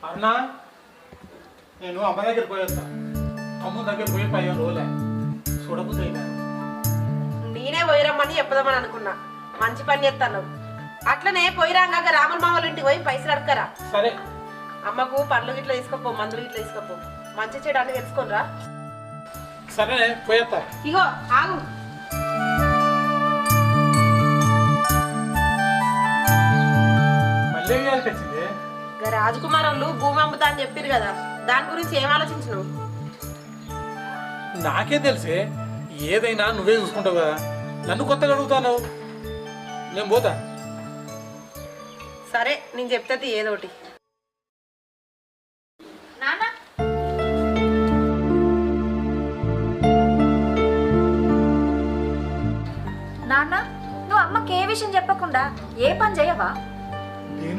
అన్నా నేను అమ్మ దగ్గర పోయేస్తా. అమ్మ దగ్గర పోయి 15 రోజులే చూడబుద్ది అయినా. నేనే పోయిరమ్మని చెప్పదామని అనుకున్నా. మంచి పని చేస్తాను. అట్లనే పోయిరాగాక రాముల మామూలు ఇంటికి పోయి పైసలు అడగరా. సరే. అమ్మకు పండ్లు గిట్ల తీసుకోపో, మందులు గిట్ల తీసుకోపో. మంచి చెడు అన్ని తెలుసుకోనరా. సరే పోయేస్తా. ఇగో ఆగు. మళ్ళీ వచ్చింది. రాజకుమార్ వాళ్ళు భూమి అమ్ముతా అని చెప్పారు కదా, దాని గురించి ఏం ఆలోచించినావు? నాకే తెలిసే, ఏదైనా నువ్వే చూసుకుంటావు కదా, నన్ను కొత్తగా అడుగుతావు. నేను పోతా. సరే నేను చెప్తాది ఏదోటి.